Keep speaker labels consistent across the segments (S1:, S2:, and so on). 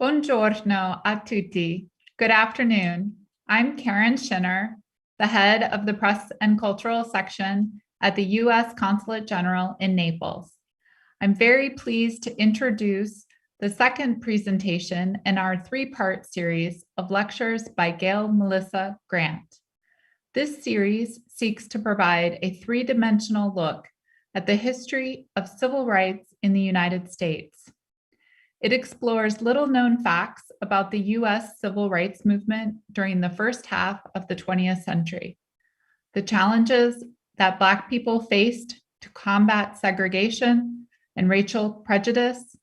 S1: Buongiorno a tutti. Good afternoon. I'm Karen Schinner, the head of the Press and Cultural Section at the U.S. Consulate General in Naples. I'm very pleased to introduce the second presentation in our three-part series of lectures by Gail Milissa Grant. This series seeks to provide a three-dimensional look at the history of civil rights in the United States. It explores little-known facts about the U.S. civil rights movement during the first half of the 20th century, the challenges that Black people faced to combat segregation and racial prejudice,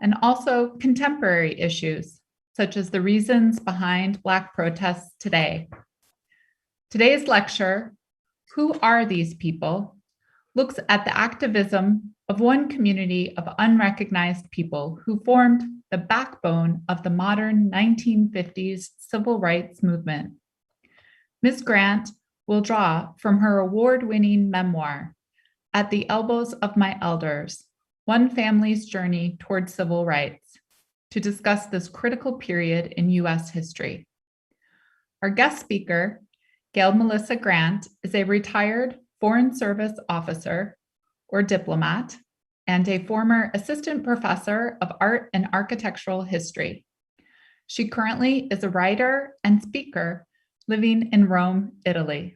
S1: and also contemporary issues, such as the reasons behind Black protests today. Today's lecture, Who Are These People?, looks at the activism of one community of unrecognized people who formed the backbone of the modern 1950s civil rights movement. Ms. Grant will draw from her award-winning memoir, At the Elbows of My Elders, One Family's Journey Toward Civil Rights, to discuss this critical period in US history. Our guest speaker, Gail Milissa Grant, is a retired Foreign Service officer or diplomat and a former assistant professor of art and architectural history. She currently is a writer and speaker living in Rome, Italy.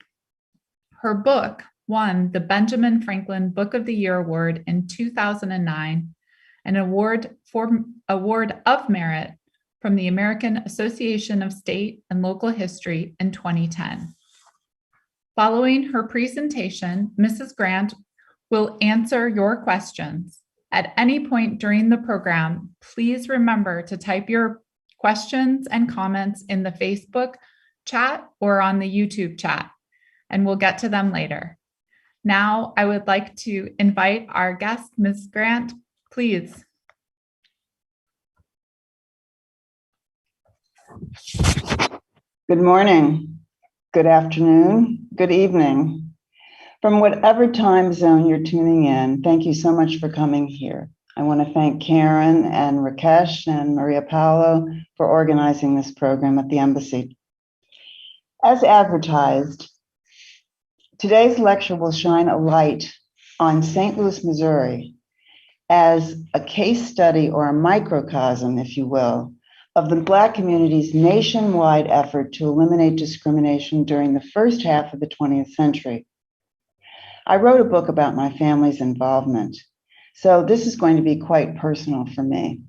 S1: Her book won the Benjamin Franklin Book of the Year Award in 2009, an award of merit from the American Association of State and Local History in 2010. Following her presentation, Mrs. Grant will answer your questions. At any point during the program, please remember to type your questions and comments in the Facebook chat or on the YouTube chat, and we'll get to them later. Now, I would like to invite our guest, Ms. Grant, please.
S2: Good morning. Good afternoon, good evening. From whatever time zone you're tuning in, thank you so much for coming here. I want to thank Karen and Rakesh and Maria Paolo for organizing this program at the embassy. As advertised, today's lecture will shine a light on St. Louis, Missouri as a case study or a microcosm, if you will, of the Black community's nationwide effort to eliminate discrimination during the first half of the 20th century. I wrote a book about my family's involvement, so this is going to be quite personal for me.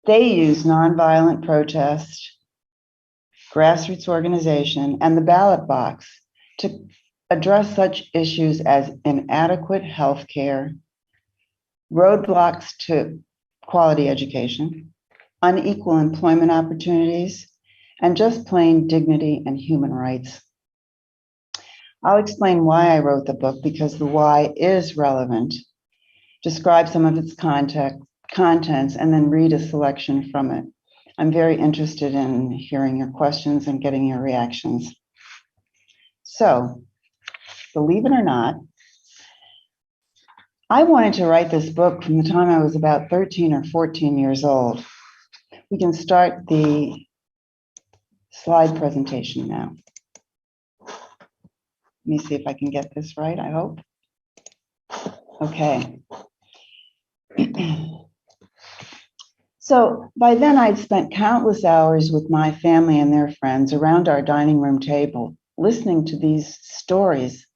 S2: They used nonviolent protest, grassroots organization, and the ballot box to address such issues as inadequate health care, roadblocks to quality education, unequal employment opportunities, and just plain dignity and human rights. I'll explain why I wrote the book, because the why is relevant, describe some of its contents, and then read a selection from it. I'm very interested in hearing your questions and getting your reactions. So, believe it or not, I wanted to write this book from the time I was about 13 or 14 years old. We can start the slide presentation now. Let me see if I can get this right, I hope. Okay. So by then I'd spent countless hours with my family and their friends around our dining room table, listening to these stories,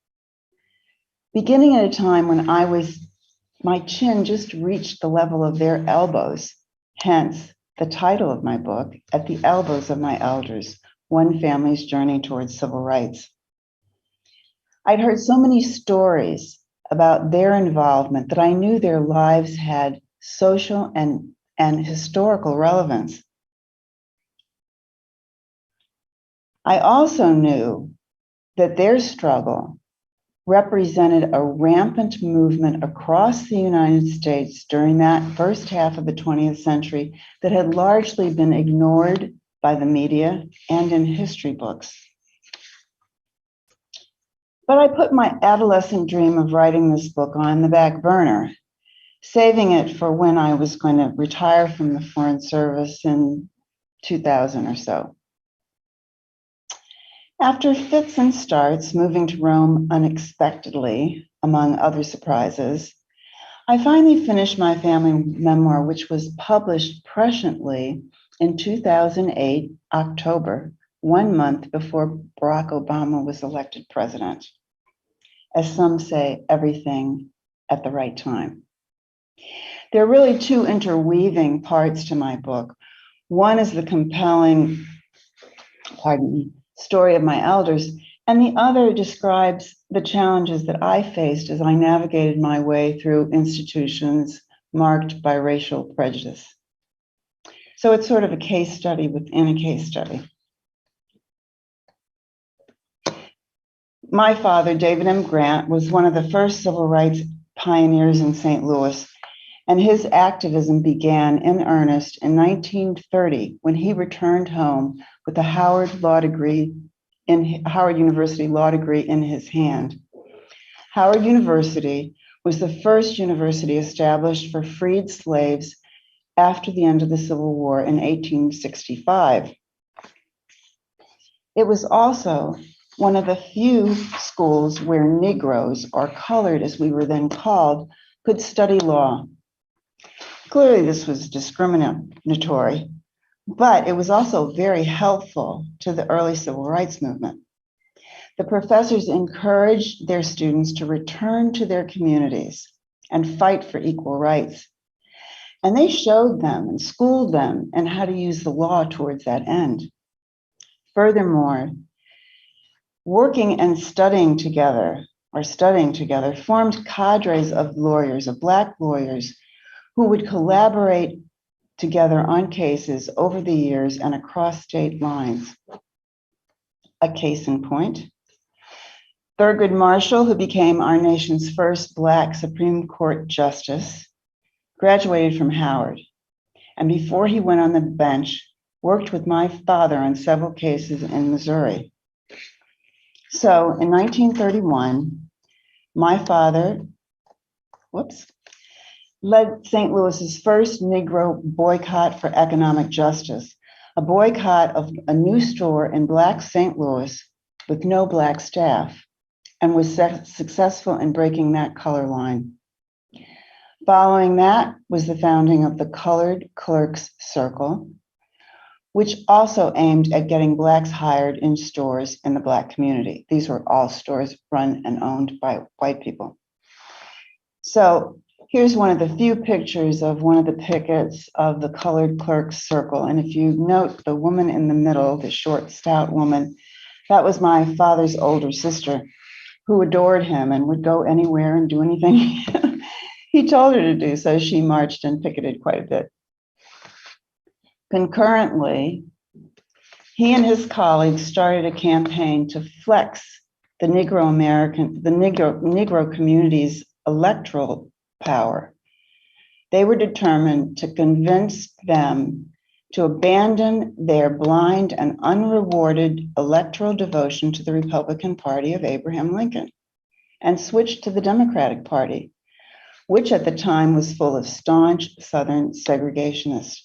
S2: beginning at a time when my chin just reached the level of their elbows, hence the title of my book, At the Elbows of My Elders, One Family's Journey Towards Civil Rights. I'd heard so many stories about their involvement that I knew their lives had social and historical relevance. I also knew that their struggle represented a rampant movement across the United States during that first half of the 20th century that had largely been ignored by the media and in history books. But I put my adolescent dream of writing this book on the back burner, saving it for when I was going to retire from the Foreign Service in 2000 or so. After fits and starts, moving to Rome unexpectedly, among other surprises, I finally finished my family memoir, which was published presciently in 2008, October, 1 month before Barack Obama was elected president. As some say, everything at the right time. There are really two interweaving parts to my book. One is the compelling, story of my elders, and the other describes the challenges that I faced as I navigated my way through institutions marked by racial prejudice. So it's sort of a case study within a case study. My father, David M. Grant, was one of the first civil rights pioneers in St. Louis, and his activism began in earnest in 1930 when he returned home with a Howard University law degree in his hand. Howard University was the first university established for freed slaves after the end of the Civil War in 1865. It was also one of the few schools where Negroes, or colored as we were then called, could study law. Clearly, this was discriminatory, but it was also very helpful to the early civil rights movement. The professors encouraged their students to return to their communities and fight for equal rights. And they showed them and schooled them in how to use the law towards that end. Furthermore, working and studying together formed cadres of lawyers, of Black lawyers, who would collaborate together on cases over the years and across state lines. A case in point, Thurgood Marshall, who became our nation's first Black Supreme Court justice, graduated from Howard, and before he went on the bench, worked with my father on several cases in Missouri. So in 1931, my father, led St. Louis's first Negro boycott for economic justice, a boycott of a new store in Black St. Louis with no Black staff, and was successful in breaking that color line. Following that was the founding of the Colored Clerks Circle, which also aimed at getting Blacks hired in stores in the Black community. These were all stores run and owned by white people. So here's one of the few pictures of one of the pickets of the Colored Clerks Circle. And if you note the woman in the middle, the short, stout woman, that was my father's older sister, who adored him and would go anywhere and do anything he told her to do. So she marched and picketed quite a bit. Concurrently, he and his colleagues started a campaign to flex the Negro American, the Negro community's electoral power. They were determined to convince them to abandon their blind and unrewarded electoral devotion to the Republican Party of Abraham Lincoln and switch to the Democratic Party, which at the time was full of staunch Southern segregationists.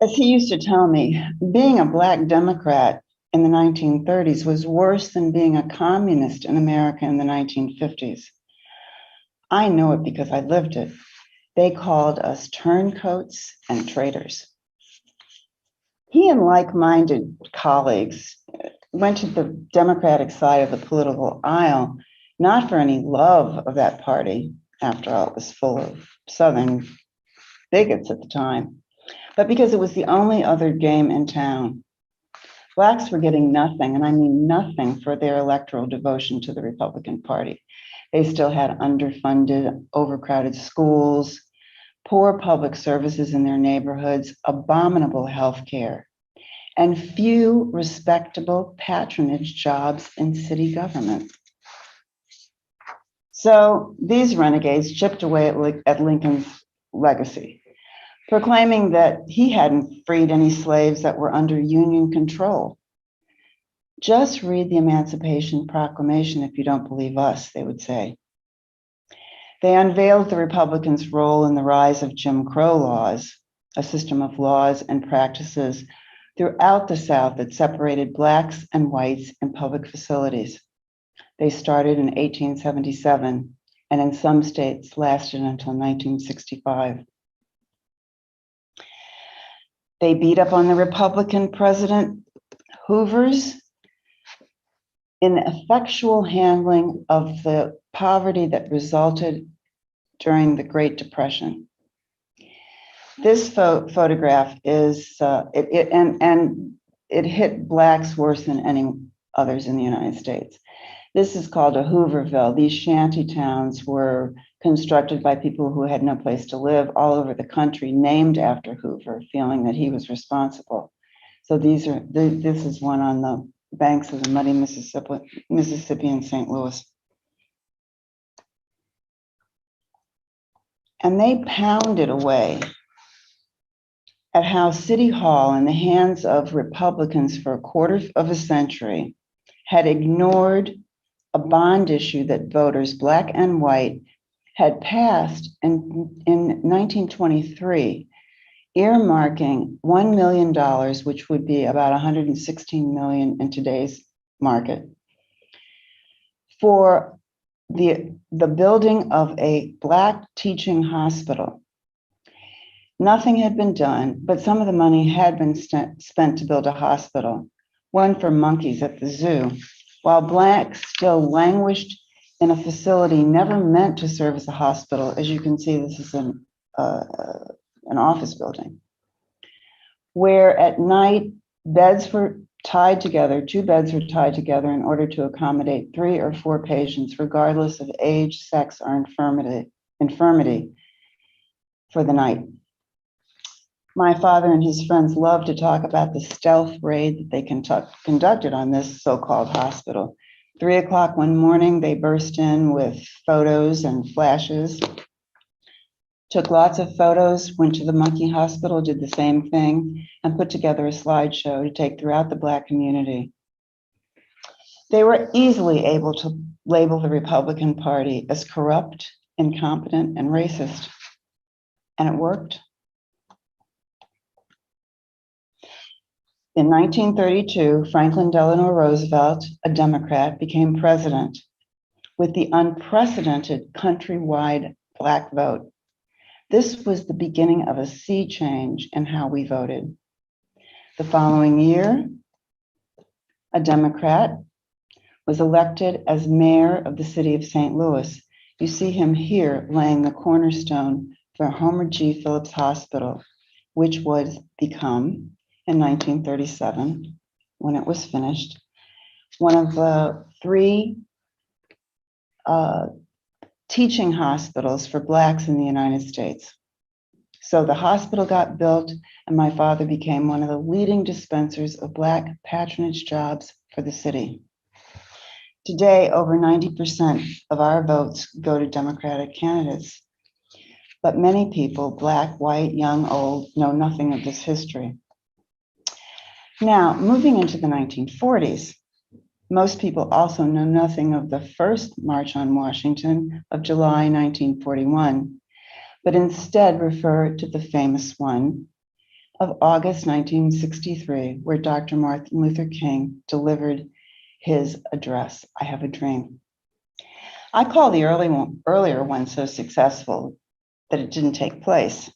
S2: As he used to tell me, being a Black Democrat in the 1930s was worse than being a communist in America in the 1950s. I know it because I lived it. They called us turncoats and traitors. He and like-minded colleagues went to the Democratic side of the political aisle, not for any love of that party. After all, it was full of Southern bigots at the time, but because it was the only other game in town. Blacks were getting nothing, and I mean nothing, for their electoral devotion to the Republican Party. They still had underfunded, overcrowded schools, poor public services in their neighborhoods, abominable health care, and few respectable patronage jobs in city government. So these renegades chipped away at Lincoln's legacy, proclaiming that he hadn't freed any slaves that were under Union control. Just read the Emancipation Proclamation if you don't believe us, they would say. They unveiled the Republicans' role in the rise of Jim Crow laws, a system of laws and practices throughout the South that separated Blacks and whites in public facilities. They started in 1877 and in some states lasted until 1965. They beat up on the Republican President Hoover's ineffectual handling of the poverty that resulted during the Great Depression. This photograph is, it hit Blacks worse than any others in the United States. This is called a Hooverville. These shanty towns were constructed by people who had no place to live all over the country, named after Hoover, feeling that he was responsible. So this is one on the banks of the muddy Mississippi in St. Louis. And they pounded away at how City Hall, in the hands of Republicans for a quarter of a century, had ignored a bond issue that voters, Black and white, had passed in 1923, earmarking $1 million, which would be about $116 million in today's market, for the building of a Black teaching hospital. Nothing had been done, but some of the money had been spent to build a hospital, one for monkeys at the zoo, while Blacks still languished in a facility never meant to serve as a hospital. As you can see, this is an office building, where at night beds were tied together, 2 beds were tied together in order to accommodate 3 or 4 patients, regardless of age, sex, or infirmity for the night. My father and his friends loved to talk about the stealth raid that they conducted on this so-called hospital. 3 o'clock one morning, they burst in with photos and flashes, took lots of photos, went to the monkey hospital, did the same thing, and put together a slideshow to take throughout the Black community. They were easily able to label the Republican Party as corrupt, incompetent, and racist, and it worked. In 1932, Franklin Delano Roosevelt, a Democrat, became president with the unprecedented countrywide Black vote. This was the beginning of a sea change in how we voted. The following year, a Democrat was elected as mayor of the city of St. Louis. You see him here laying the cornerstone for Homer G. Phillips Hospital, which would become, in 1937, when it was finished, one of the 3 teaching hospitals for Blacks in the United States. So the hospital got built, and my father became one of the leading dispensers of Black patronage jobs for the city. Today, over 90% of our votes go to Democratic candidates, but many people, Black, white, young, old, know nothing of this history. Now, moving into the 1940s, most people also know nothing of the first March on Washington of July 1941, but instead refer to the famous one of August 1963, where Dr. Martin Luther King delivered his address, I Have a Dream. I call the earlier one so successful that it didn't take place,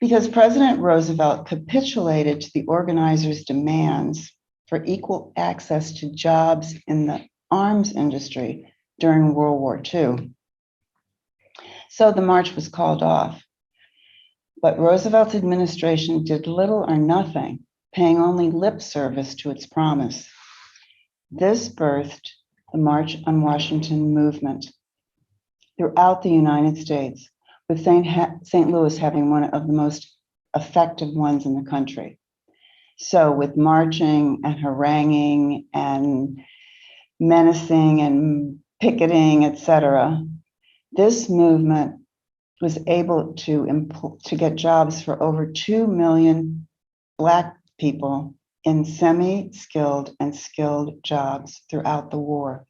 S2: because President Roosevelt capitulated to the organizers' demands for equal access to jobs in the arms industry during World War II. So the march was called off. But Roosevelt's administration did little or nothing, paying only lip service to its promise. This birthed the March on Washington movement throughout the United States, with St. Louis having one of the most effective ones in the country. So with marching and haranguing and menacing and picketing, etc., this movement was able to get jobs for over 2 million Black people in semi-skilled and skilled jobs throughout the war.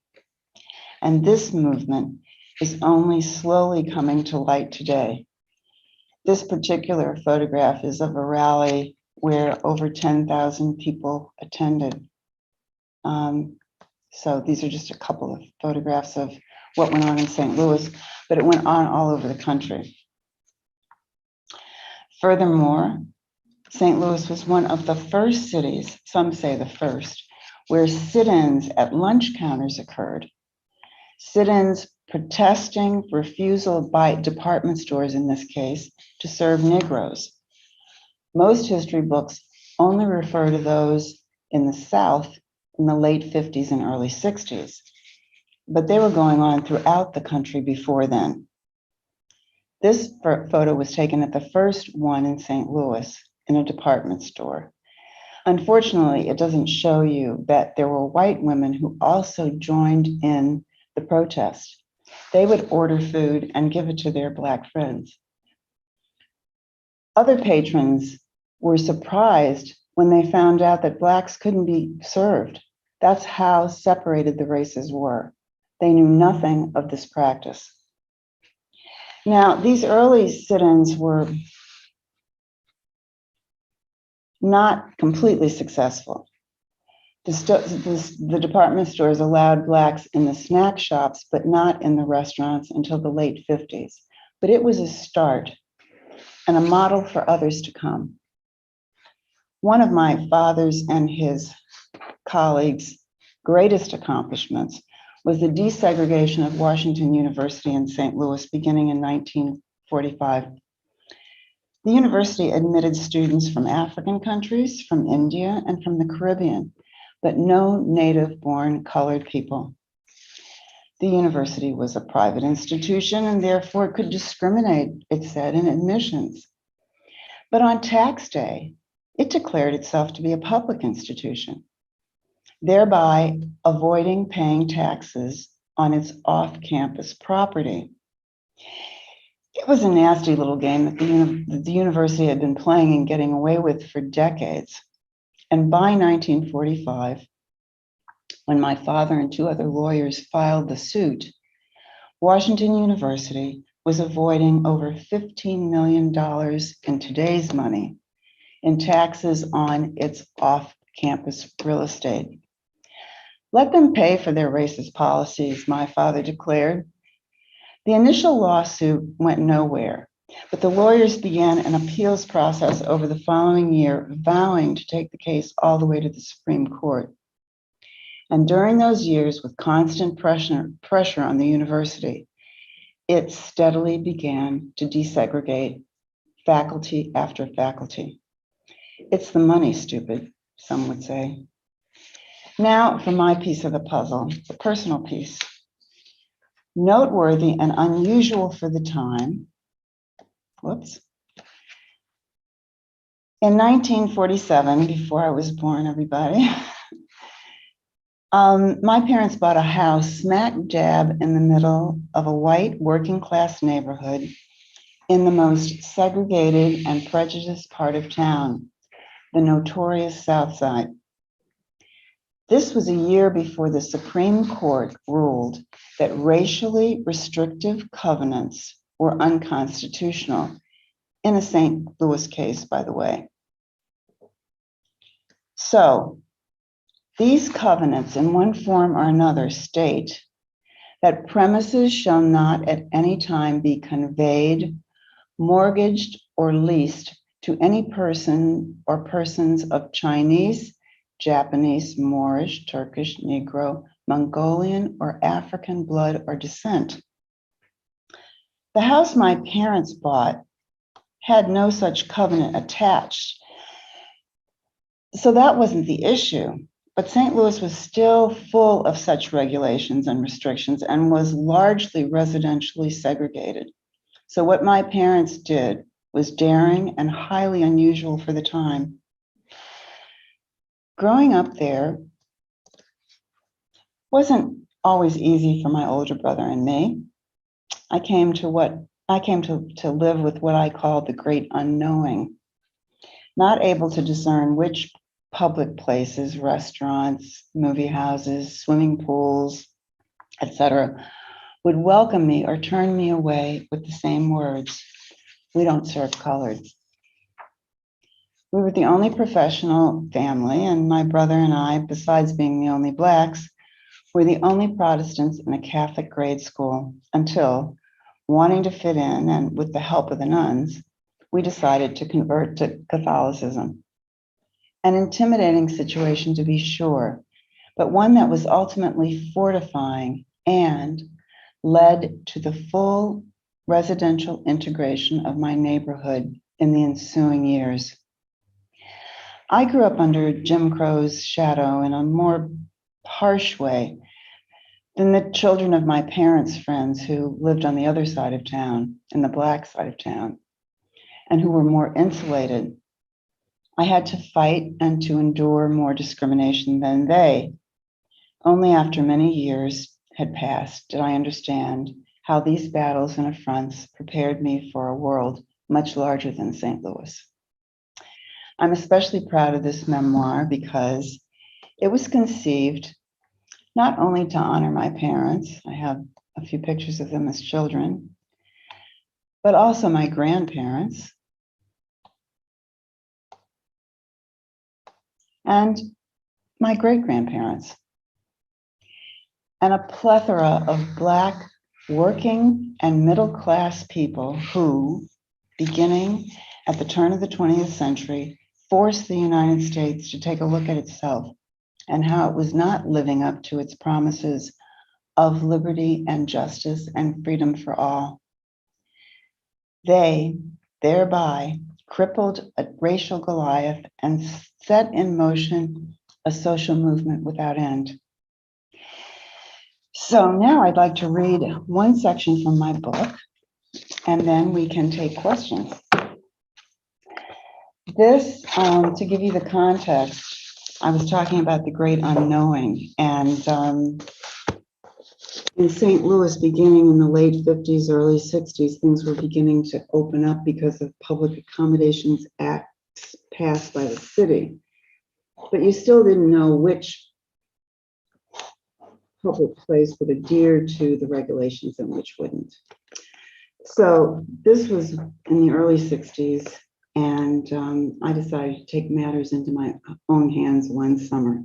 S2: And this movement is only slowly coming to light today. This particular photograph is of a rally where over 10,000 people attended. So these are just a couple of photographs of what went on in St. Louis, but it went on all over the country. Furthermore, St. Louis was one of the first cities, some say the first, where sit-ins at lunch counters occurred. Sit-ins protesting refusal by department stores, in this case, to serve Negroes. Most history books only refer to those in the South in the late 50s and early 60s, but they were going on throughout the country before then. This photo was taken at the first one in St. Louis in a department store. Unfortunately, it doesn't show you that there were white women who also joined in the protest. They would order food and give it to their Black friends. Other patrons were surprised when they found out that Blacks couldn't be served. That's how separated the races were. They knew nothing of this practice. Now, these early sit-ins were not completely successful. The department stores allowed Blacks in the snack shops, but not in the restaurants until the late 50s. But it was a start and a model for others to come. One of my father's and his colleagues' greatest accomplishments was the desegregation of Washington University in St. Louis beginning in 1945. The university admitted students from African countries, from India, and from the Caribbean, but no native-born colored people. The university was a private institution and therefore could discriminate, it said, in admissions. But on tax day, it declared itself to be a public institution, thereby avoiding paying taxes on its off-campus property. It was a nasty little game that the university had been playing and getting away with for decades. And by 1945, when my father and two other lawyers filed the suit, Washington University was avoiding over $15 million in today's money in taxes on its off-campus real estate. Let them pay for their racist policies, my father declared. The initial lawsuit went nowhere, but the lawyers began an appeals process over the following year, vowing to take the case all the way to the Supreme Court. And during those years, with constant pressure on the university, it steadily began to desegregate faculty after faculty. It's the money, stupid, some would say. Now for my piece of the puzzle, the personal piece. Noteworthy and unusual for the time. Whoops. In 1947, before I was born, everybody, my parents bought a house smack dab in the middle of a white working class neighborhood in the most segregated and prejudiced part of town, the notorious South Side. This was a year before the Supreme Court ruled that racially restrictive covenants were unconstitutional, in a St. Louis case, by the way. So these covenants, in one form or another, state that premises shall not at any time be conveyed, mortgaged, or leased to any person or persons of Chinese, Japanese, Moorish, Turkish, Negro, Mongolian, or African blood or descent. The house my parents bought had no such covenant attached, so that wasn't the issue. But St. Louis was still full of such regulations and restrictions and was largely residentially segregated. So what my parents did was daring and highly unusual for the time. Growing up there wasn't always easy for my older brother and me. I came to live with what I call the great unknowing, not able to discern which public places, restaurants, movie houses, swimming pools, etc., would welcome me or turn me away with the same words, "We don't serve colored." We were the only professional family, and my brother and I, besides being the only Blacks, were the only Protestants in a Catholic grade school until, wanting to fit in and with the help of the nuns, we decided to convert to Catholicism. An intimidating situation, to be sure, but one that was ultimately fortifying and led to the full residential integration of my neighborhood in the ensuing years. I grew up under Jim Crow's shadow in a more harsh way than the children of my parents' friends who lived on the other side of town, in the Black side of town, and who were more insulated. I had to fight and to endure more discrimination than they. Only after many years had passed did I understand how these battles and affronts prepared me for a world much larger than St. Louis. I'm especially proud of this memoir because it was conceived not only to honor my parents, I have a few pictures of them as children, but also my grandparents and my great-grandparents, and a plethora of Black working and middle-class people who, beginning at the turn of the 20th century, forced the United States to take a look at itself and how it was not living up to its promises of liberty and justice and freedom for all. They thereby crippled a racial Goliath and set in motion a social movement without end. So now I'd like to read one section from my book, and then we can take questions. This, to give you the context, I was talking about the great unknowing, and in St. Louis, beginning in the late 50s, early 60s, things were beginning to open up because of public accommodations acts passed by the city. But you still didn't know which public place would adhere to the regulations and which wouldn't. So this was in the early 60s, and I decided to take matters into my own hands one summer.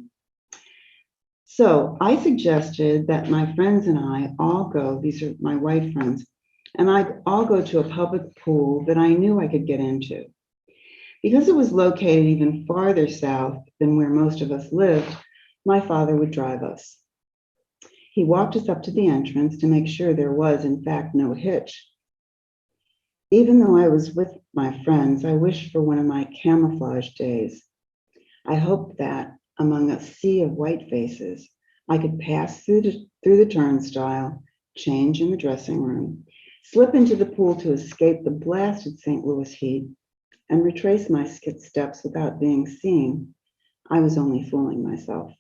S2: So I suggested that my friends and I all go, these are my white friends, and I all go to a public pool that I knew I could get into. Because it was located even farther south than where most of us lived, my father would drive us. He walked us up to the entrance to make sure there was, in fact, no hitch. Even though I was with my friends, I wished for one of my camouflage days. I hoped that among a sea of white faces, I could pass through the turnstile, change in the dressing room, slip into the pool to escape the blasted St. Louis heat, and retrace my steps without being seen. I was only fooling myself.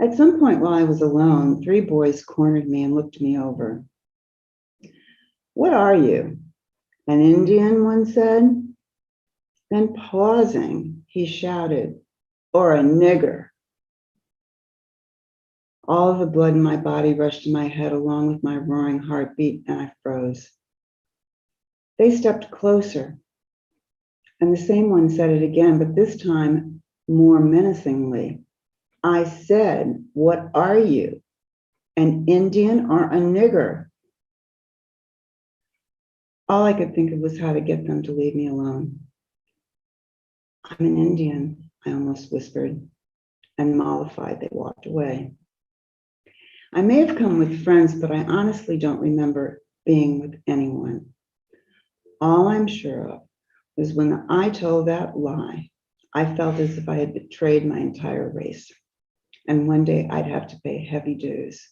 S2: At some point while I was alone, 3 boys cornered me and looked me over. "What are you? An Indian?" one said. Then pausing, he shouted, "Or a nigger." All of the blood in my body rushed to my head along with my roaring heartbeat, and I froze. They stepped closer, and the same one said it again, but this time more menacingly. I said, "What are you? An Indian or a nigger?" All I could think of was how to get them to leave me alone. "I'm an Indian," I almost whispered, and mollified, they walked away. I may have come with friends, but I honestly don't remember being with anyone. All I'm sure of was when I told that lie, I felt as if I had betrayed my entire race, and one day I'd have to pay heavy dues.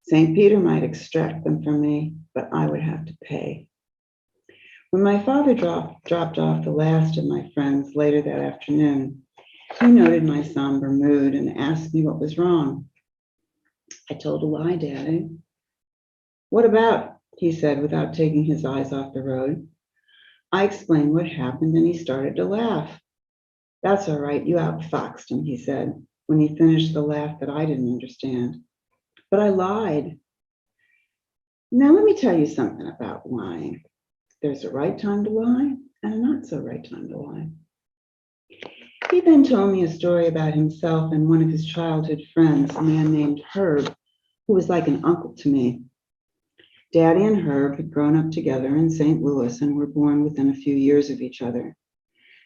S2: St. Peter might extract them from me, but I would have to pay. When my father dropped off the last of my friends later that afternoon, he noted my somber mood and asked me what was wrong. I told a lie, Daddy. "What about?" he said without taking his eyes off the road. I explained what happened and he started to laugh. "That's all right, you outfoxed him," he said, when he finished the laugh that I didn't understand. but I lied. Now, let me tell you something about lying. There's a right time to lie and a not so right time to lie. He then told me a story about himself and one of his childhood friends, a man named Herb, who was like an uncle to me. Daddy and Herb had grown up together in St. Louis and were born within a few years of each other.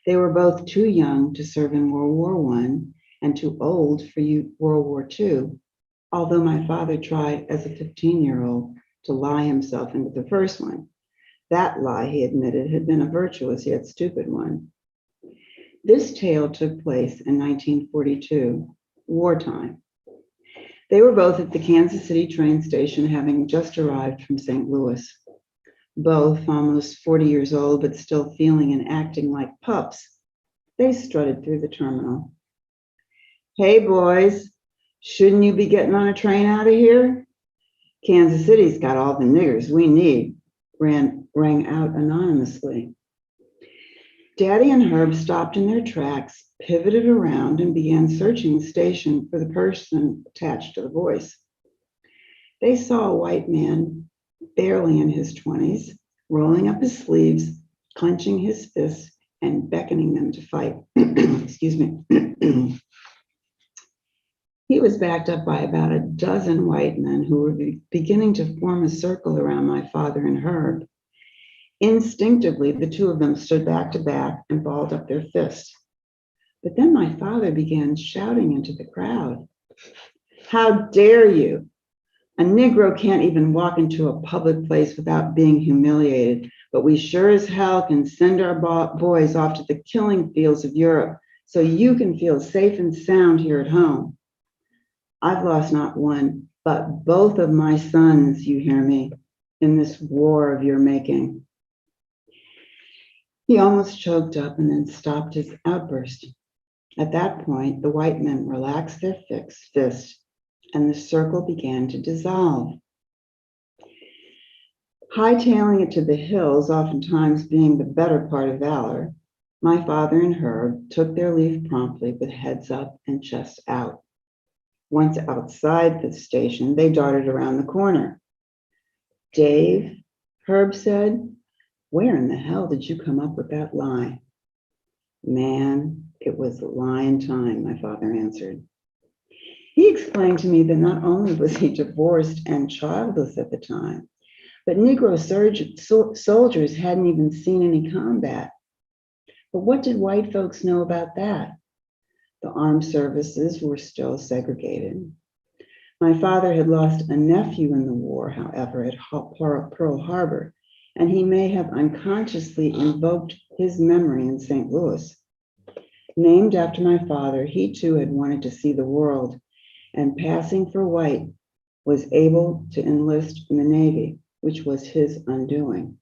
S2: They were both too young to serve in World War I and too old for World War II, although my father tried as a 15-year-old to lie himself into the first one. That lie, he admitted, had been a virtuous yet stupid one. This tale took place in 1942, wartime. They were both at the Kansas City train station, having just arrived from St. Louis. Both almost 40 years old, but still feeling and acting like pups, they strutted through the terminal. "Hey, boys, shouldn't you be getting on a train out of here? Kansas City's got all the niggers we need," rang out anonymously. Daddy and Herb stopped in their tracks, pivoted around, and began searching the station for the person attached to the voice. They saw a white man, barely in his 20s, rolling up his sleeves, clenching his fists, and beckoning them to fight. Excuse me. He was backed up by about a dozen white men who were beginning to form a circle around my father and Herb. Instinctively, the two of them stood back to back and balled up their fists. But then my father began shouting into the crowd, "How dare you? A Negro can't even walk into a public place without being humiliated, but we sure as hell can send our boys off to the killing fields of Europe so you can feel safe and sound here at home. I've lost not one, but both of my sons, you hear me, in this war of your making." He almost choked up and then stopped his outburst. At that point, the white men relaxed their fists and the circle began to dissolve. Hightailing it to the hills, oftentimes being the better part of valor, my father and Herb took their leave promptly with heads up and chests out. Once outside the station, they darted around the corner. "Dave," Herb said, "where in the hell did you come up with that lie?" "Man, it was lying time," my father answered. He explained to me that not only was he divorced and childless at the time, but Negro soldiers hadn't even seen any combat. But what did white folks know about that? The armed services were still segregated. My father had lost a nephew in the war, however, at Pearl Harbor, and he may have unconsciously invoked his memory in St. Louis. Named after my father, he too had wanted to see the world, and passing for white, was able to enlist in the Navy, which was his undoing.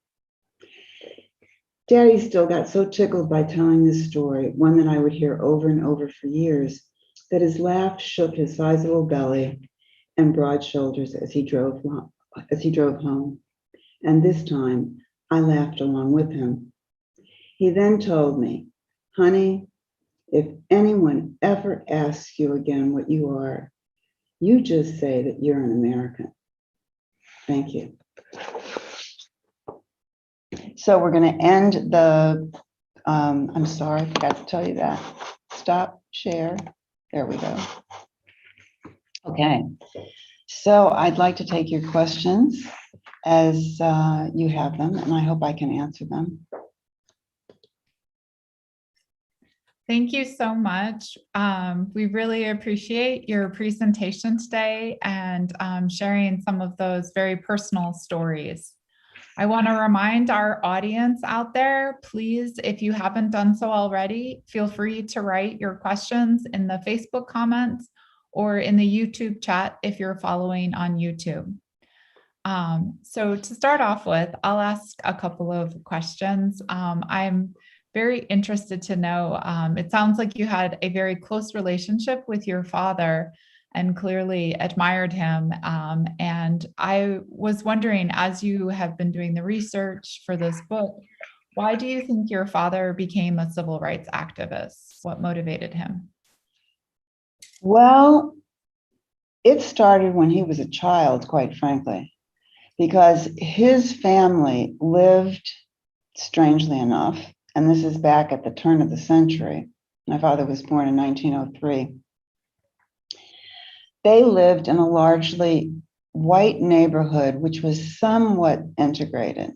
S2: Daddy still got so tickled by telling this story, one that I would hear over and over for years, that his laugh shook his sizable belly and broad shoulders as he drove home. And this time, I laughed along with him. He then told me, "Honey, if anyone ever asks you again what you are, you just say that you're an American." Thank you. So we're going to end the, I'm sorry, I forgot to tell you that. Stop, share. There we go. Okay. So I'd like to take your questions as you have them, and I hope I can answer them.
S1: Thank you so much. We really appreciate your presentation today and sharing some of those very personal stories. I want to remind our audience out there, please, if you haven't done so already, feel free to write your questions in the Facebook comments or in the YouTube chat if you're following on YouTube. So to start off with, I'll ask a couple of questions. I'm very interested to know, it sounds like you had a very close relationship with your father and clearly admired him. And I was wondering, as you have been doing the research for this book, why do you think your father became a civil rights activist? What motivated him?
S2: Well, it started when he was a child, quite frankly, because his family lived, strangely enough, and this is back at the turn of the century. My father was born in 1903. They lived in a largely white neighborhood, which was somewhat integrated.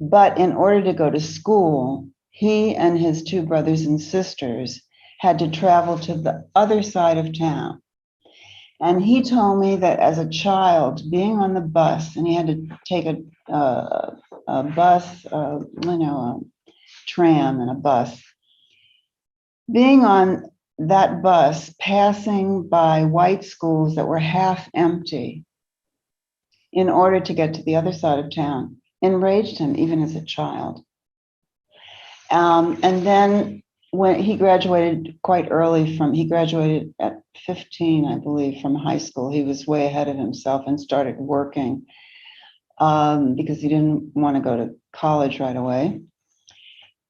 S2: But in order to go to school, he and his two brothers and sisters had to travel to the other side of town. And he told me that as a child, being on the bus, and he had to take a bus, a tram and a bus, being on that bus, passing by white schools that were half empty in order to get to the other side of town, enraged him even as a child. And then when he graduated quite early he graduated at 15, I believe, from high school. He was way ahead of himself and started working because he didn't want to go to college right away.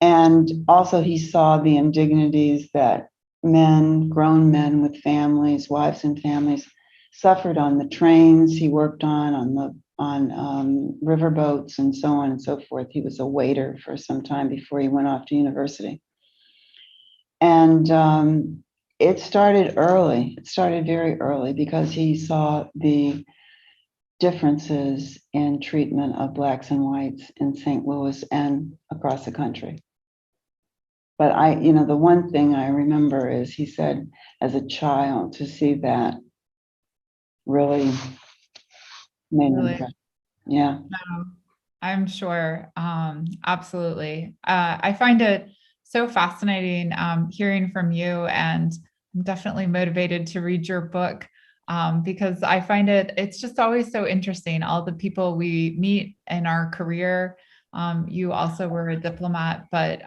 S2: And also he saw the indignities that grown men with families, wives and families, suffered on the trains he worked on riverboats and so on and so forth. He was a waiter for some time before he went off to university. And it started early. It started very early because he saw the differences in treatment of Blacks and whites in St. Louis and across the country. But the one thing I remember is he said, as a child, to see that really made an impression. Yeah.
S1: No, I'm sure. Absolutely. I find it so fascinating hearing from you, and I'm definitely motivated to read your book because I find it's just always so interesting. All the people we meet in our career. You also were a diplomat, but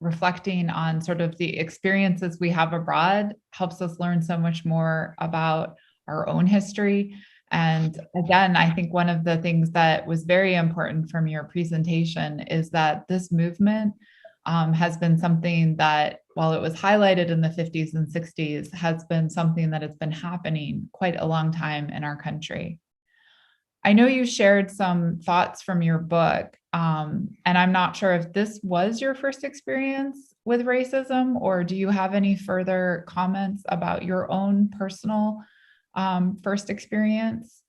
S1: reflecting on sort of the experiences we have abroad helps us learn so much more about our own history. And again, I think one of the things that was very important from your presentation is that this movement has been something that, while it was highlighted in the 50s and 60s, has been something that has been happening quite a long time in our country. I know you shared some thoughts from your book, and I'm not sure if this was your first experience with racism, or do you have any further comments about your own personal first experience?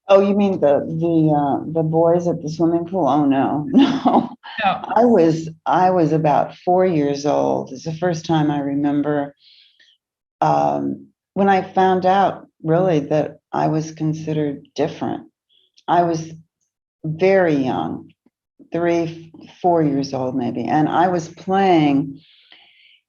S2: Oh, you mean the boys at the swimming pool? Oh no, no.
S1: No.
S2: I was about 4 years old. It's the first time I remember when I found out really that I was considered different. I was very young, 3, 4 years old maybe, and I was playing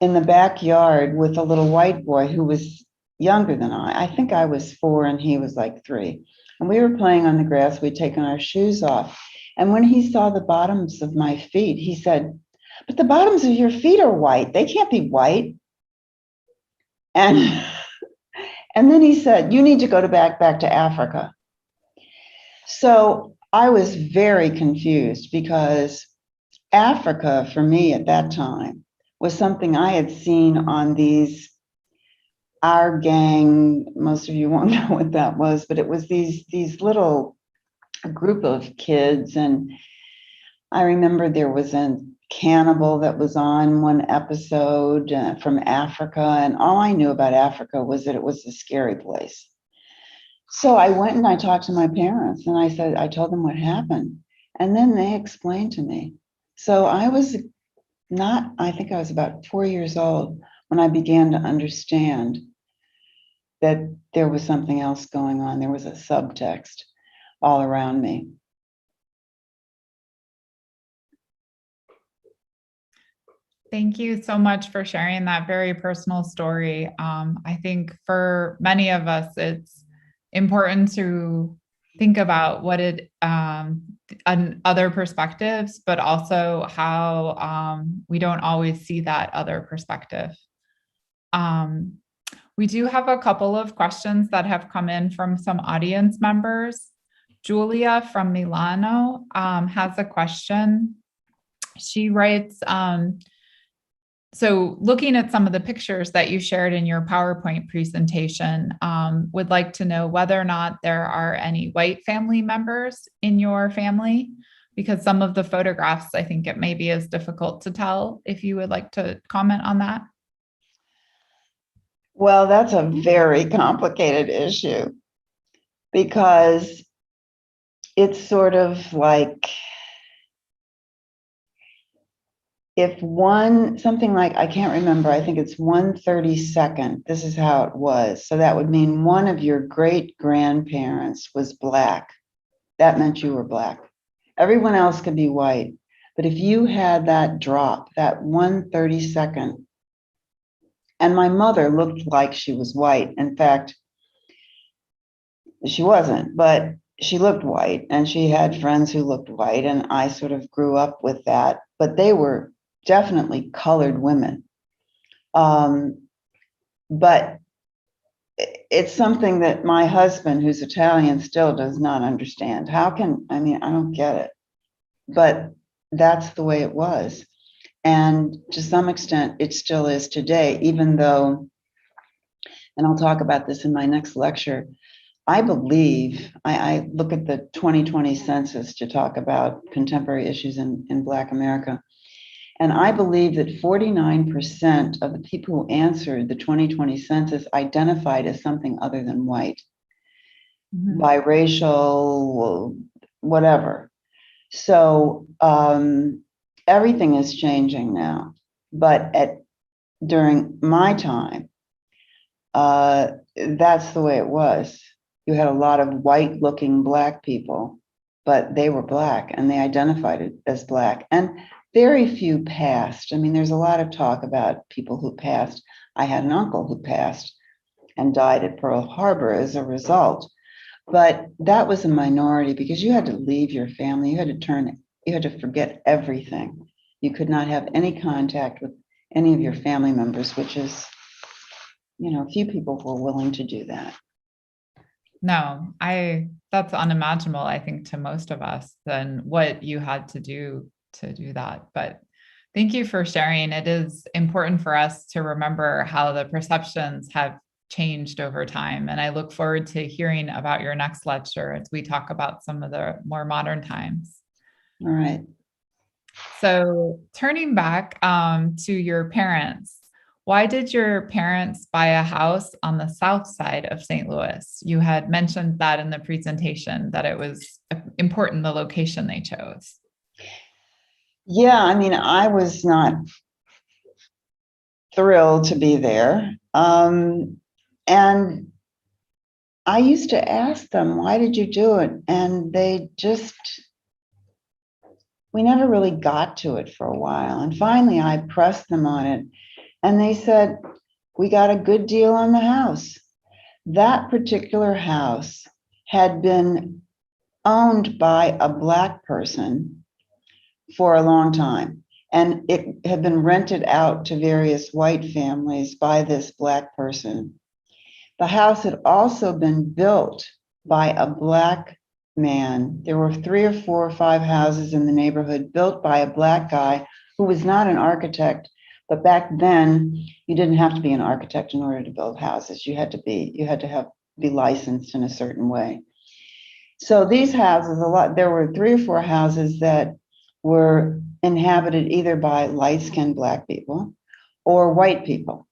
S2: in the backyard with a little white boy who was younger than I. I think I was 4 and he was like 3. And we were playing on the grass. We'd taken our shoes off. And when he saw the bottoms of my feet, he said, "But the bottoms of your feet are white. They can't be white." And and then he said, "You need to go back to Africa." So I was very confused because Africa for me at that time was something I had seen on our gang. Most of you won't know what that was, but it was these little group of kids. And I remember there was a cannibal that was on one episode from Africa. And all I knew about Africa was that it was a scary place. So I went and I talked to my parents and I told them what happened. And then they explained to me. So I think I was about 4 years old when I began to understand that there was something else going on. There was a subtext all around me.
S1: Thank you so much for sharing that very personal story. I think for many of us, it's important to think about what other perspectives, but also how we don't always see that other perspective. We do have a couple of questions that have come in from some audience members. Julia from Milano has a question. She writes, So looking at some of the pictures that you shared in your PowerPoint presentation, would like to know whether or not there are any white family members in your family, because some of the photographs, I think it maybe is difficult to tell. If you would like to comment on that.
S2: Well, that's a very complicated issue because it's sort of like if something like, I can't remember, I think it's 1/32nd, this is how it was. So that would mean one of your great grandparents was Black. That meant you were Black. Everyone else could be white. But if you had that drop, that 1/32nd, and my mother looked like she was white. In fact, she wasn't, but she looked white and she had friends who looked white. And I sort of grew up with that, but they were definitely colored women. But it's something that my husband, who's Italian, still does not understand. I don't get it, but that's the way it was. And to some extent, it still is today, even though, and I'll talk about this in my next lecture, I believe, I look at the 2020 census to talk about contemporary issues in Black America. And I believe that 49% of the people who answered the 2020 census identified as something other than white, biracial, whatever. So everything is changing now. But during my time, that's the way it was. You had a lot of white looking Black people, but they were Black and they identified as Black. And very few passed. I mean, there's a lot of talk about people who passed. I had an uncle who passed and died at Pearl Harbor as a result. But that was a minority because you had to leave your family. You had to forget everything. You could not have any contact with any of your family members, which is, few people were willing to do that.
S1: No, that's unimaginable, I think, to most of us than what you had to do that. But thank you for sharing. It is important for us to remember how the perceptions have changed over time. And I look forward to hearing about your next lecture as we talk about some of the more modern times.
S2: All right.
S1: So turning back to your parents, why did your parents buy a house on the south side of St. Louis? You had mentioned that in the presentation, that it was important, the location they chose.
S2: Yeah, I was not thrilled to be there. And I used to ask them, why did you do it? And we never really got to it for a while. And finally, I pressed them on it. And they said, we got a good deal on the house. That particular house had been owned by a Black person for a long time. And it had been rented out to various white families by this Black person. The house had also been built by a Black man. There were 3 or 4 or 5 houses in the neighborhood built by a Black guy who was not an architect. But back then, you didn't have to be an architect in order to build houses. You had to be licensed in a certain way. So these houses, there were 3 or 4 houses that were inhabited either by light-skinned Black people or white people.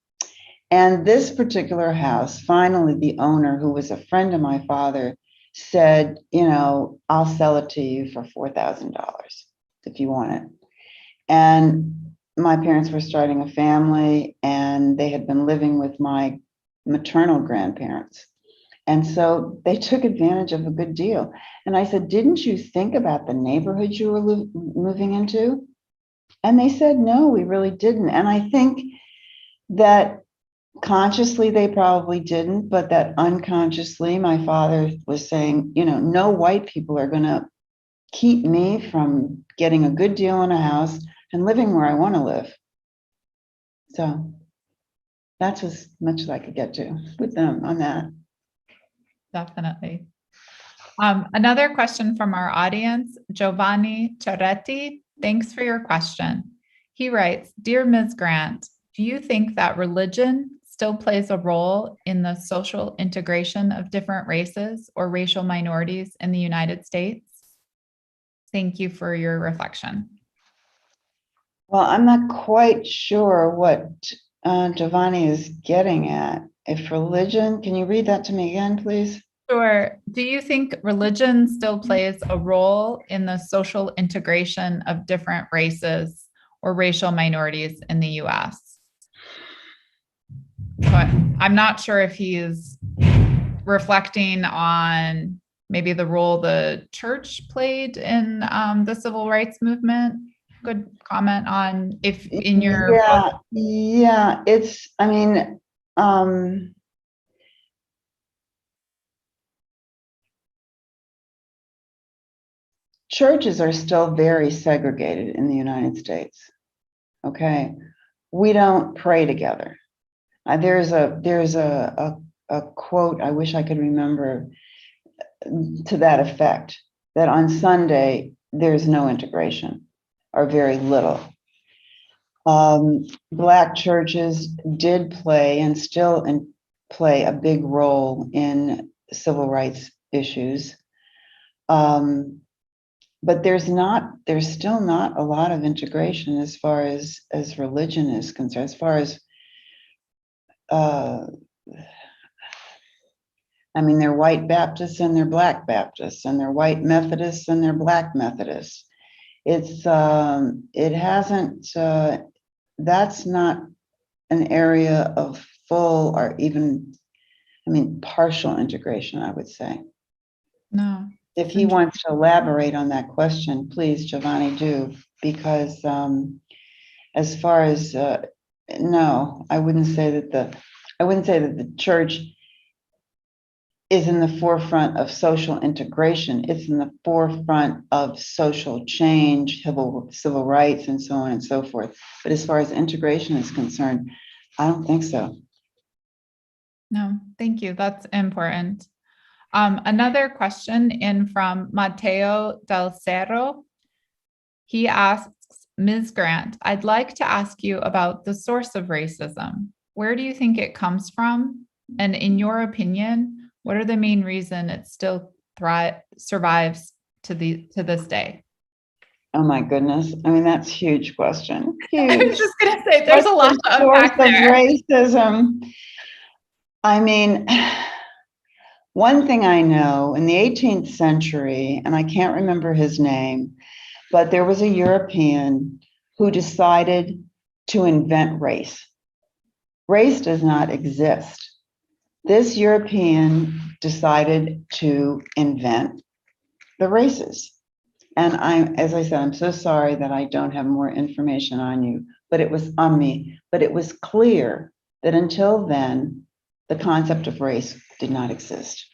S2: And this particular house, finally, the owner, who was a friend of my father, said, I'll sell it to you for $4,000 if you want it. And my parents were starting a family and they had been living with my maternal grandparents. And so they took advantage of a good deal. And I said, didn't you think about the neighborhood you were moving into? And they said, no, we really didn't. And I think that consciously they probably didn't, but that unconsciously my father was saying, no white people are going to keep me from getting a good deal in a house and living where I want to live. So that's as much as I could get to with them on that.
S1: Definitely. Another question from our audience, Giovanni Ceretti. Thanks for your question. He writes, Dear Ms. Grant, do you think that religion still plays a role in the social integration of different races or racial minorities in the United States? Thank you for your reflection.
S2: Well, I'm not quite sure what Giovanni is getting at. If religion, can you read that to me again, please?
S1: Sure. Do you think religion still plays a role in the social integration of different races or racial minorities in the US? So I'm not sure if he's reflecting on maybe the role the church played in the civil rights movement. Good comment on if in your book.
S2: Yeah, it's, I mean, churches are still very segregated in the United States. Okay, we don't pray together. There's a quote, I wish I could remember, to that effect, that on Sunday there's no integration or very little. Black churches did play and still play a big role in civil rights issues. But there's still not a lot of integration as far as religion is concerned, as far as, I mean, they're white Baptists and they're black Baptists, and they're white Methodists and they're black Methodists. It hasn't, that's not an area of full or even, I mean, partial integration, I would say.
S1: No.
S2: If he wants to elaborate on that question, please, Giovanni, do, because as far as, no, I wouldn't say that the church is in the forefront of social integration. It's in the forefront of social change, civil rights, and so on and so forth. But as far as integration is concerned, I don't think so.
S1: No, thank you. That's important. Another question in from Mateo Del Cerro. He asks, Ms. Grant, I'd like to ask you about the source of racism. Where do you think it comes from? And in your opinion, what are the main reasons it still survives to this day?
S2: Oh my goodness. I mean, that's a huge question. Huge.
S1: I was just going to say, there's a lot to unpack there.
S2: Racism. I mean, one thing I know, in the 18th century, and I can't remember his name, but there was a European who decided to invent race. Race does not exist. This European decided to invent the races. And as I said, I'm so sorry that I don't have more information on you, but it was on me. But it was clear that until then, the concept of race did not exist.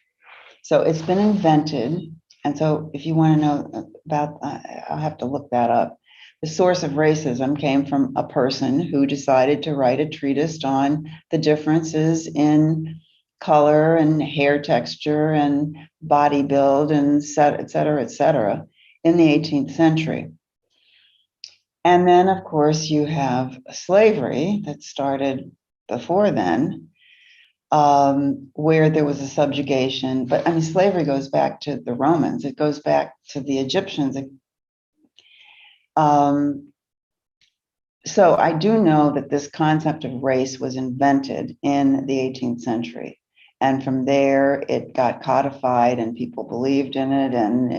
S2: So it's been invented. And so if you want to know about, I'll have to look that up. The source of racism came from a person who decided to write a treatise on the differences in color and hair texture and body build and et cetera, in the 18th century. And then, of course, you have slavery that started before then, where there was a subjugation. But I mean, slavery goes back to the Romans. It goes back to the Egyptians. So I do know that this concept of race was invented in the 18th century. And from there, it got codified and people believed in it, and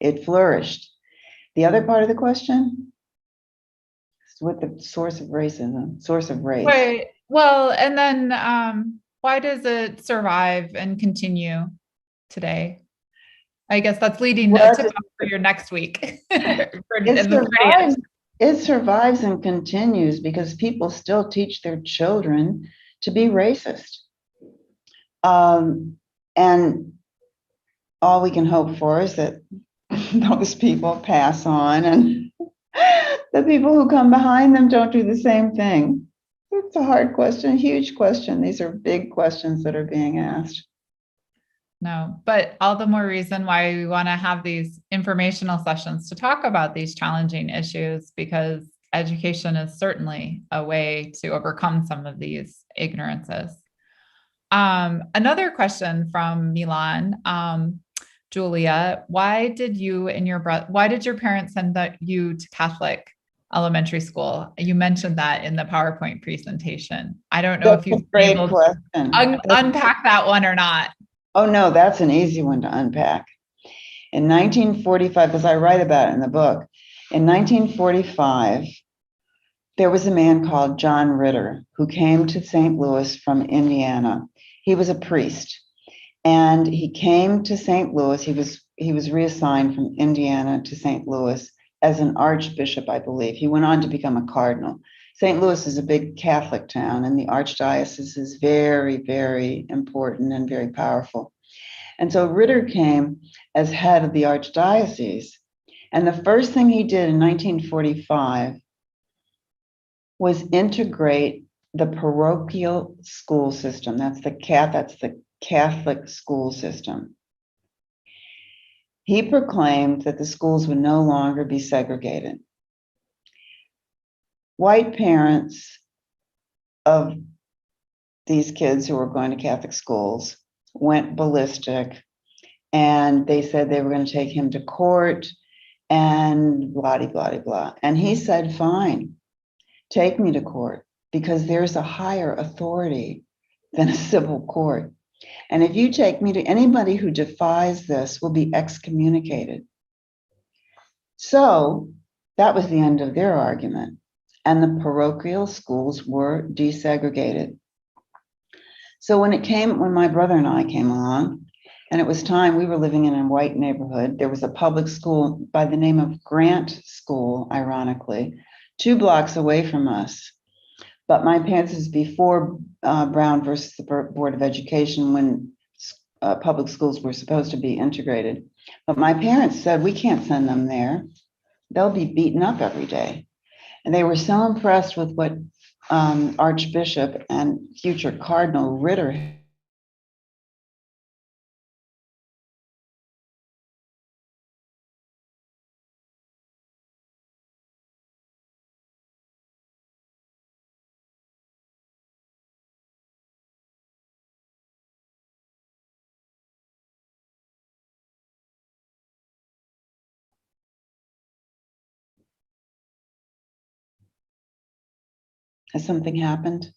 S2: it flourished. The other part of the question is what the source of racism, source of race.
S1: Right. Well, and then why does it survive and continue today? I guess that's leading to for your next week.
S2: It survives and continues because people still teach their children to be racist. And all we can hope for is that those people pass on and the people who come behind them don't do the same thing. It's a hard question, huge question. These are big questions that are being asked.
S1: No, but all the more reason why we want to have these informational sessions to talk about these challenging issues, because education is certainly a way to overcome some of these ignorances. Another question from Milan, Julia, why did your parents send you to Catholic elementary school? You mentioned that in the PowerPoint presentation. I don't know if
S2: That's a
S1: you've been
S2: great
S1: able to
S2: question.
S1: unpack that one or not.
S2: Oh, no, that's an easy one to unpack. In 1945, because I write about it in the book, in 1945, there was a man called John Ritter who came to St. Louis from Indiana. He was a priest, and he came to St. Louis. He was reassigned from Indiana to St. Louis as an archbishop, I believe. He went on to become a cardinal. St. Louis is a big Catholic town, and the archdiocese is very, very important and very powerful. And so Ritter came as head of the archdiocese. And the first thing he did in 1945 was integrate the parochial school system. That's the Catholic school system. He proclaimed that the schools would no longer be segregated. White parents of these kids who were going to Catholic schools went ballistic, and they said they were going to take him to court and blah, blah, blah, blah. And he said, fine, take me to court, because there's a higher authority than a civil court. And if you take me to, anybody who defies this will be excommunicated. So that was the end of their argument. And the parochial schools were desegregated. So when my brother and I came along, and it was time, we were living in a white neighborhood, there was a public school by the name of Grant School, ironically, 2 blocks away from us. But my parents, this is before Brown versus the Board of Education, when public schools were supposed to be integrated. But my parents said, we can't send them there. They'll be beaten up every day. And they were so impressed with what Archbishop and future Cardinal Ritter Has something happened?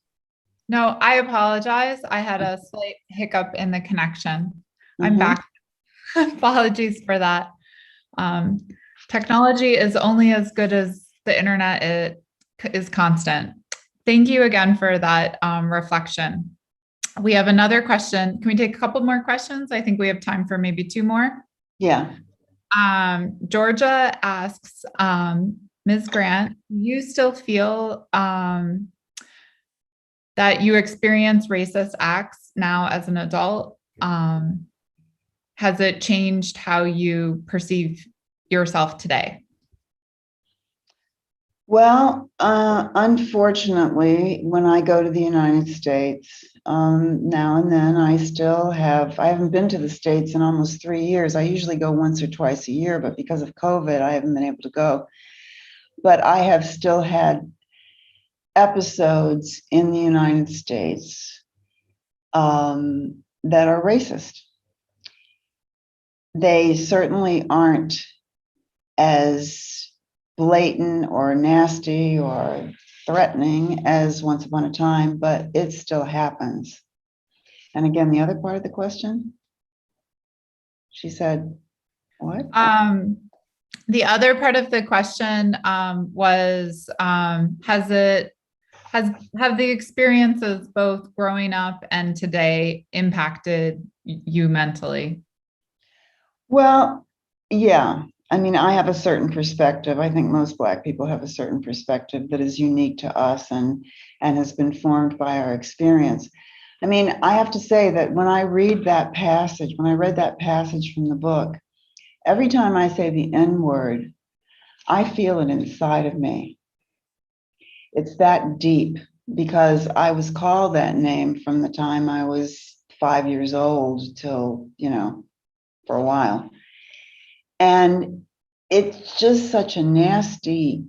S1: No, I apologize. I had a slight hiccup in the connection. I'm back. Apologies for that. Technology is only as good as the internet. It is constant. Thank you again for that reflection. We have another question. Can we take a couple more questions? I think we have time for maybe 2 more.
S2: Yeah.
S1: Georgia asks, Ms. Grant, do you still feel that you experience racist acts now as an adult? Has it changed how you perceive yourself today?
S2: Well, unfortunately, when I go to the United States, now and then, I haven't been to the States in almost 3 years. I usually go once or twice a year, but because of COVID, I haven't been able to go. But I have still had episodes in the United States that are racist. They certainly aren't as blatant or nasty or threatening as once upon a time, but it still happens. And again, the other part of the question, she said, what?
S1: The other part of the question was, have the experiences both growing up and today impacted you mentally?
S2: Well, yeah. I mean, I have a certain perspective. I think most Black people have a certain perspective that is unique to us and has been formed by our experience. I mean, I have to say that when I read that passage, when I read that passage from the book, every time I say the N word, I feel it inside of me. It's that deep, because I was called that name from the time I was 5 years old till, for a while. And it's just such a nasty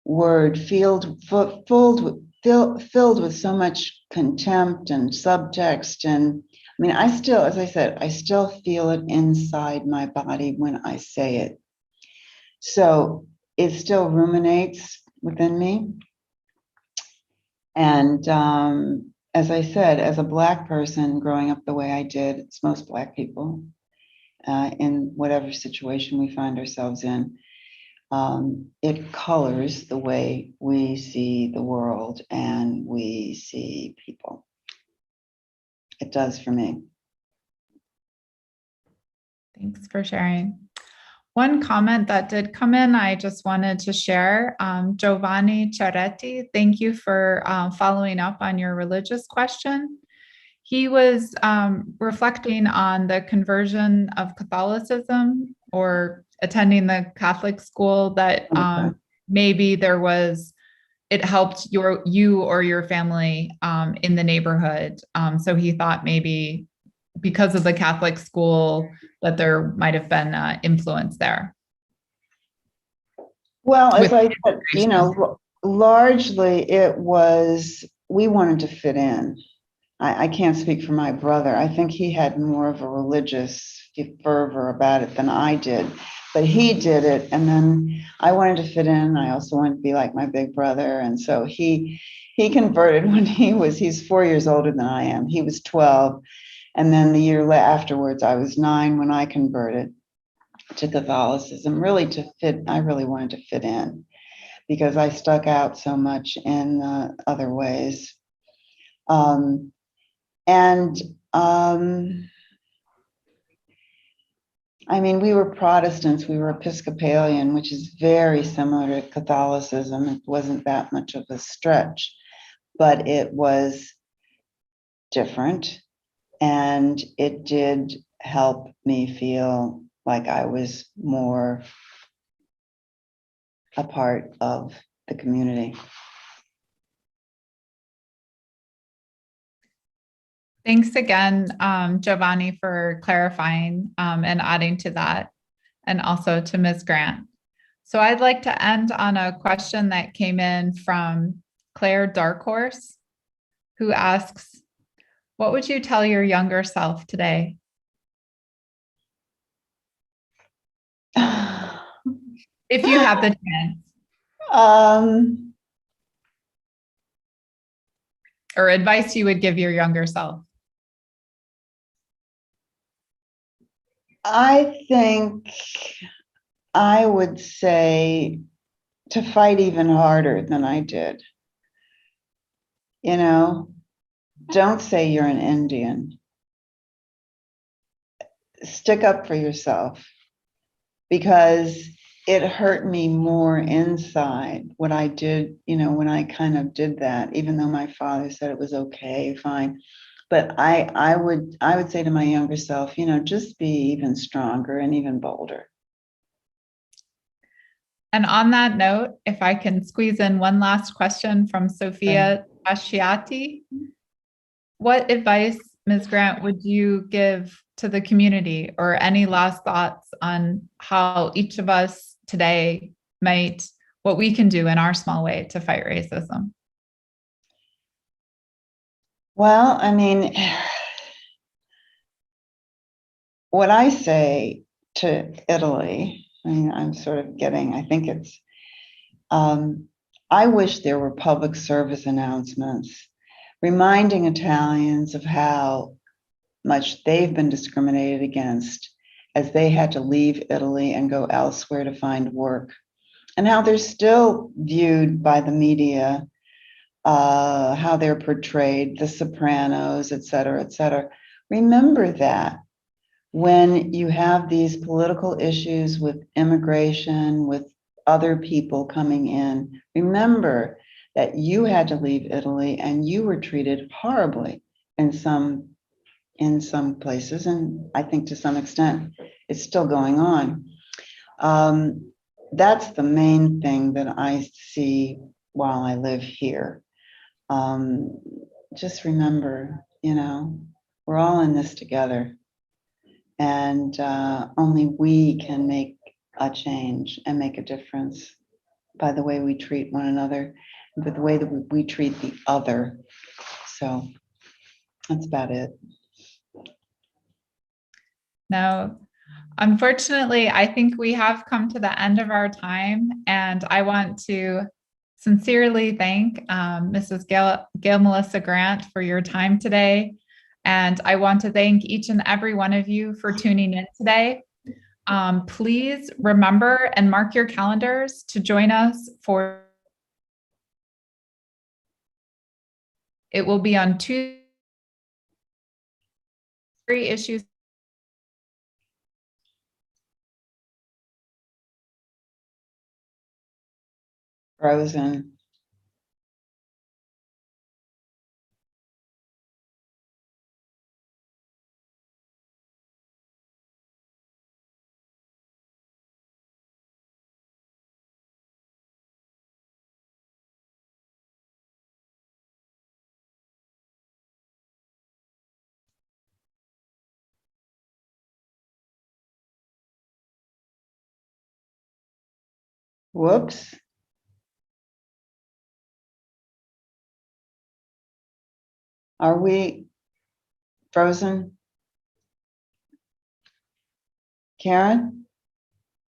S2: word, filled with so much contempt and subtext. And I mean, as I said, I still feel it inside my body when I say it. So it still ruminates within me. And as I said, as a Black person growing up the way I did, it's most Black people in whatever situation we find ourselves in, it colors the way we see the world and we see people. It does for me.
S1: Thanks for sharing. One comment that did come in, I just wanted to share. Giovanni Ceretti, thank you for following up on your religious question. He was reflecting on the conversion of Catholicism or attending the Catholic school, that maybe it helped you or your family in the neighborhood. So he thought maybe because of the Catholic school that there might have been influence there.
S2: Well, as I said, largely it was, we wanted to fit in. I can't speak for my brother. I think he had more of a religious fervor about it than I did, but he did it. And then I wanted to fit in. I also wanted to be like my big brother. And so he converted when he's 4 years older than I am. He was 12. And then the year afterwards, I was 9 when I converted to Catholicism, I really wanted to fit in because I stuck out so much in other ways. I mean, we were Protestants, we were Episcopalian, which is very similar to Catholicism. It wasn't that much of a stretch, but it was different. And it did help me feel like I was more a part of the community.
S1: Thanks again, Giovanni, for clarifying and adding to that, and also to Ms. Grant. So I'd like to end on a question that came in from Claire Darkhorse, who asks, what would you tell your younger self today? If you have the chance. Or advice you would give your younger self?
S2: I think I would say to fight even harder than I did. Don't say you're an Indian. Stick up for yourself, because it hurt me more inside what I did, when I kind of did that, even though my father said it was okay, fine. But I would say to my younger self, just be even stronger and even bolder.
S1: And on that note, if I can squeeze in one last question from Sophia Asciati. What advice, Ms. Grant, would you give to the community, or any last thoughts on how each of us today what we can do in our small way to fight racism?
S2: Well, I mean, what I say to Italy, I'm sort of I think it's, I wish there were public service announcements reminding Italians of how much they've been discriminated against as they had to leave Italy and go elsewhere to find work, and how they're still viewed by the media, how they're portrayed, The Sopranos, et cetera, et cetera. Remember that when you have these political issues with immigration, with other people coming in, remember that you had to leave Italy and you were treated horribly in some places, and I think to some extent it's still going on. That's the main thing that I see while I live here. Just remember, We're all in this together. And only we can make a change and make a difference by the way we treat one another, and by the way that we treat the other. So that's about it.
S1: Now, unfortunately, I think we have come to the end of our time, and I want to sincerely thank Mrs. Gail Milissa Grant for your time today. And I want to thank each and every one of you for tuning in today. Please remember and mark your calendars to join us for, it will be on Tuesday, issues.
S2: Frozen. Whoops. Are we frozen? Karen?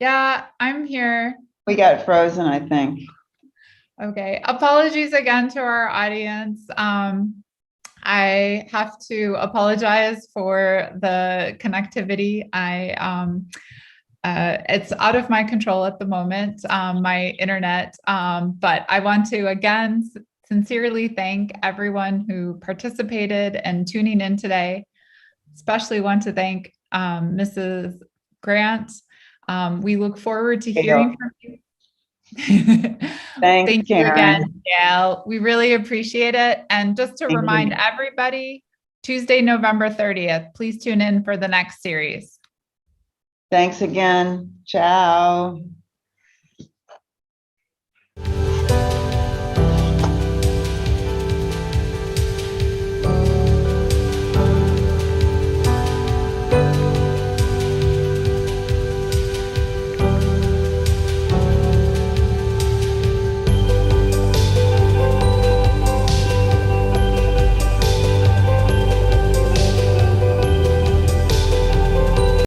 S1: Yeah, I'm here.
S2: We got frozen, I think.
S1: Okay, apologies again to our audience. I have to apologize for the connectivity. It's out of my control at the moment, my internet, but I want to again sincerely thank everyone who participated and tuning in today. Especially want to thank Mrs. Grant. We look forward to hearing from you.
S2: Thanks,
S1: Thank you
S2: Karen.
S1: again, Gail. We really appreciate it. And just to remind everybody, Tuesday, November 30th, please tune in for the next series.
S2: Thanks again. Ciao.